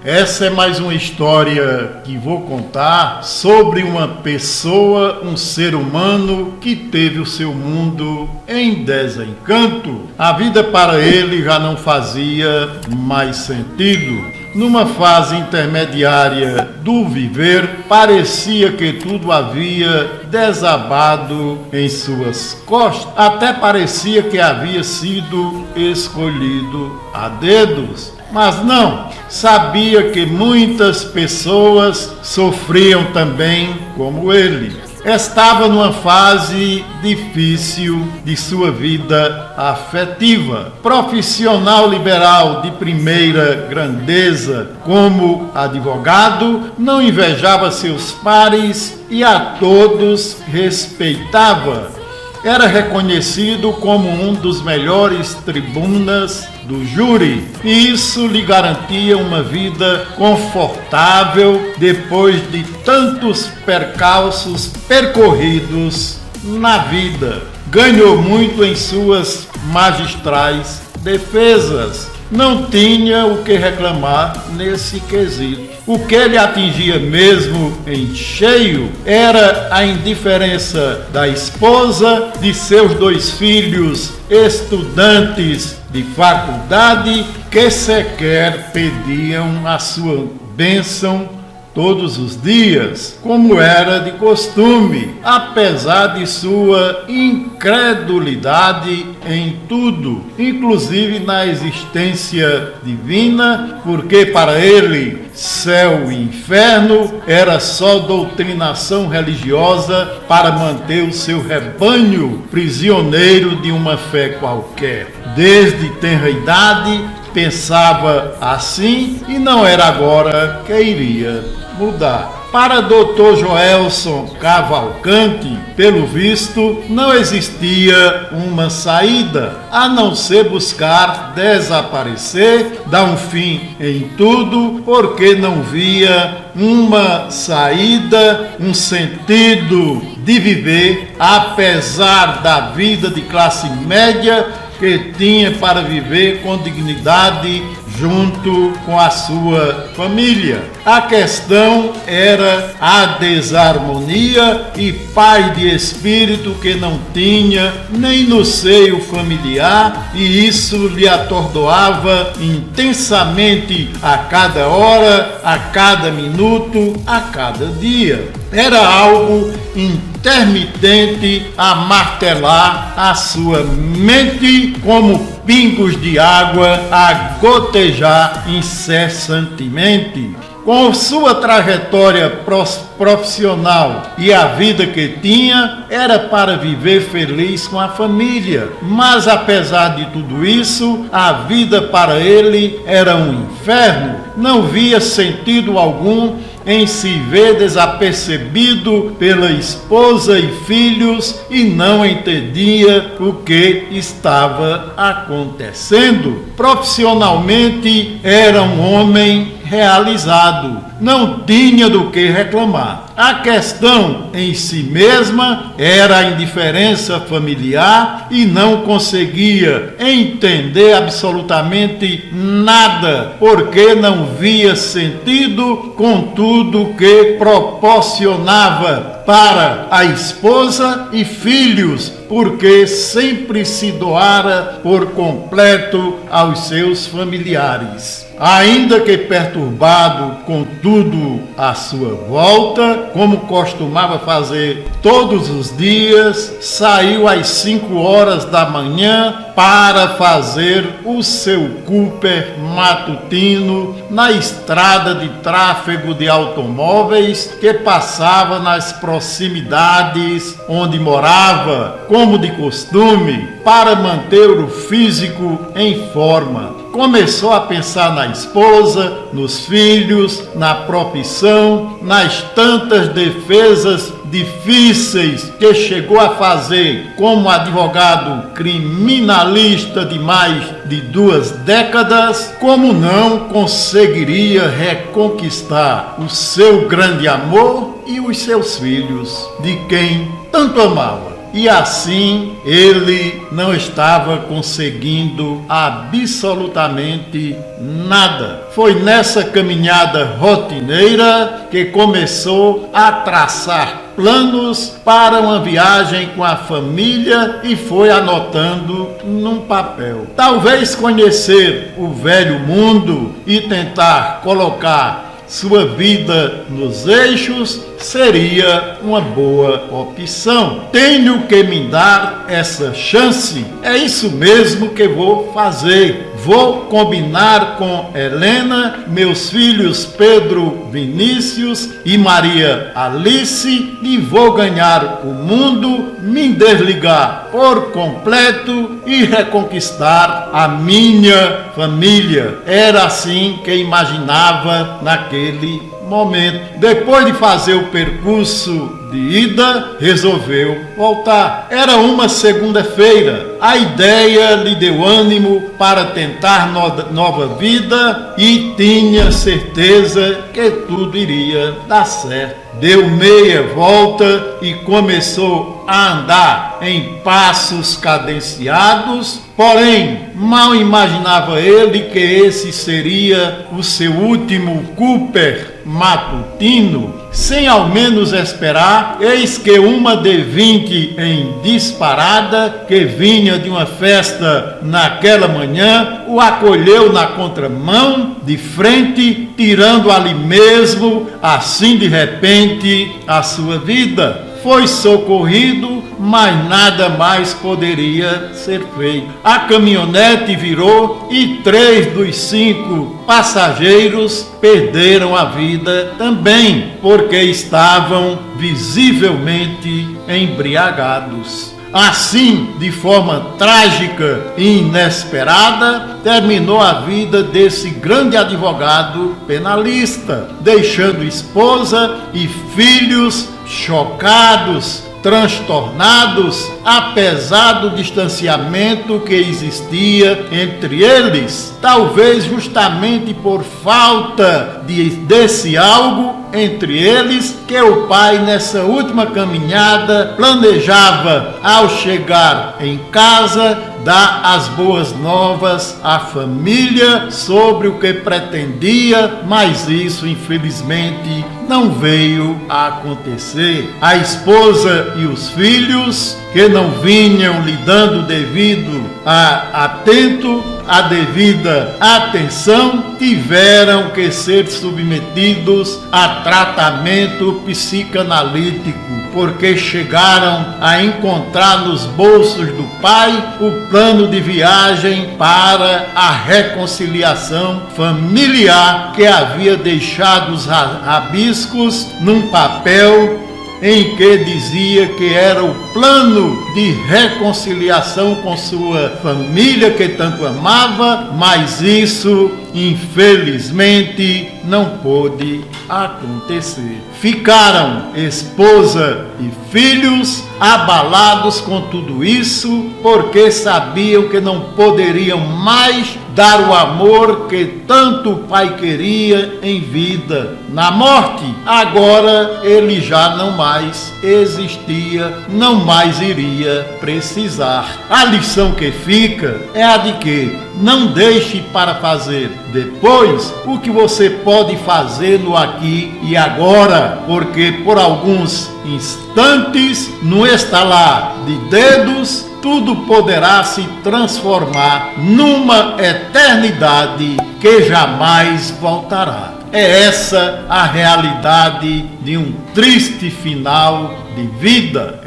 Essa é mais uma história que vou contar sobre uma pessoa, um ser humano que teve o seu mundo em desencanto. A vida para ele já não fazia mais sentido. Numa fase intermediária do viver, parecia que tudo havia desabado em suas costas. Até parecia que havia sido escolhido a dedos. Mas não, sabia que muitas pessoas sofriam também como ele. Estava numa fase difícil de sua vida afetiva. Profissional liberal de primeira grandeza, como advogado, não invejava seus pares e a todos respeitava. Era reconhecido como um dos melhores tribunas do júri, e isso lhe garantia uma vida confortável depois de tantos percalços percorridos na vida. Ganhou muito em suas magistrais defesas. Não tinha o que reclamar nesse quesito. O que lhe atingia mesmo em cheio era a indiferença da esposa, de seus 2 filhos estudantes de faculdade, que sequer pediam a sua bênção todos os dias, como era de costume, apesar de sua incredulidade em tudo, inclusive na existência divina, porque para ele céu e inferno era só doutrinação religiosa para manter o seu rebanho prisioneiro de uma fé qualquer. Desde tenra idade pensava assim e não era agora que iria mudar. Para Dr. Joelson Cavalcante, pelo visto, não existia uma saída, a não ser buscar desaparecer, dar um fim em tudo, porque não via uma saída, um sentido de viver, apesar da vida de classe média que tinha para viver com dignidade junto com a sua família. A questão era a desarmonia e paz de espírito que não tinha nem no seio familiar, e isso lhe atordoava intensamente a cada hora, a cada minuto, a cada dia. Era algo intermitente a martelar a sua mente como pingos de água a gotejar incessantemente. Com sua trajetória profissional e a vida que tinha, era para viver feliz com a família. Mas apesar de tudo isso, a vida para ele era um inferno. Não via sentido algum em se ver desapercebido pela esposa e filhos e não entendia o que estava acontecendo. Profissionalmente era um homem realizado, não tinha do que reclamar. A questão em si mesma era a indiferença familiar e não conseguia entender absolutamente nada, porque não via sentido com tudo que proporcionava para a esposa e filhos, porque sempre se doara por completo aos seus familiares. Ainda que perturbado com tudo à sua volta, como costumava fazer todos os dias, saiu às 5 horas da manhã para fazer o seu Cooper matutino na estrada de tráfego de automóveis que passava nas proximidades onde morava, como de costume, para manter o físico em forma. Começou a pensar na esposa, nos filhos, na profissão, nas tantas defesas difíceis que chegou a fazer como advogado criminalista de mais de 2 décadas, como não conseguiria reconquistar o seu grande amor e os seus filhos, de quem tanto amava. e assim ele não estava conseguindo absolutamente nada. Foi nessa caminhada rotineira que começou a traçar planos para uma viagem com a família e foi anotando num papel. Talvez conhecer o velho mundo e tentar colocar sua vida nos eixos seria uma boa opção. Tenho que me dar essa chance. É isso mesmo que vou fazer. Vou combinar com Helena, meus filhos Pedro Vinícius e Maria Alice e vou ganhar o mundo, me desligar por completo e reconquistar a minha família. Era assim que imaginava naquele momento. Depois de fazer o percurso de ida, resolveu voltar. Era uma segunda-feira. A ideia lhe deu ânimo para tentar nova vida e tinha certeza que tudo iria dar certo. Deu meia volta e começou a andar em passos cadenciados, porém mal imaginava ele que esse seria o seu último Cooper matutino. Sem ao menos esperar, eis que uma D20 em disparada, que vinha de uma festa naquela manhã, o acolheu na contramão, de frente, tirando ali mesmo, assim de repente, a sua vida. Foi socorrido, mas nada mais poderia ser feito. A caminhonete virou e 3 dos 5 passageiros perderam a vida também, porque estavam visivelmente embriagados. Assim, de forma trágica e inesperada, terminou a vida desse grande advogado penalista, deixando esposa e filhos chocados, transtornados, apesar do distanciamento que existia entre eles, talvez justamente por falta desse algo entre eles, que o pai nessa última caminhada planejava, ao chegar em casa, dar as boas novas à família sobre o que pretendia, mas isso infelizmente não veio a acontecer. A esposa e os filhos, que não vinham lhe dando a devida atenção, tiveram que ser submetidos a tratamento psicanalítico, porque chegaram a encontrar nos bolsos do pai o plano de viagem para a reconciliação familiar, que havia deixado os rabiscos num papel em que dizia que era o plano de reconciliação com sua família que tanto amava, mas isso infelizmente não pôde acontecer. Ficaram esposa e filhos abalados com tudo isso, porque sabiam que não poderiam mais dar o amor que tanto o pai queria em vida. Na morte, agora ele já não mais existia, não mais iria precisar. A lição que fica é a de que não deixe para fazer depois o que você pode fazer no aqui e agora, porque por alguns instantes, no estalar de dedos, tudo poderá se transformar numa eternidade que jamais voltará. É essa a realidade de um triste final de vida.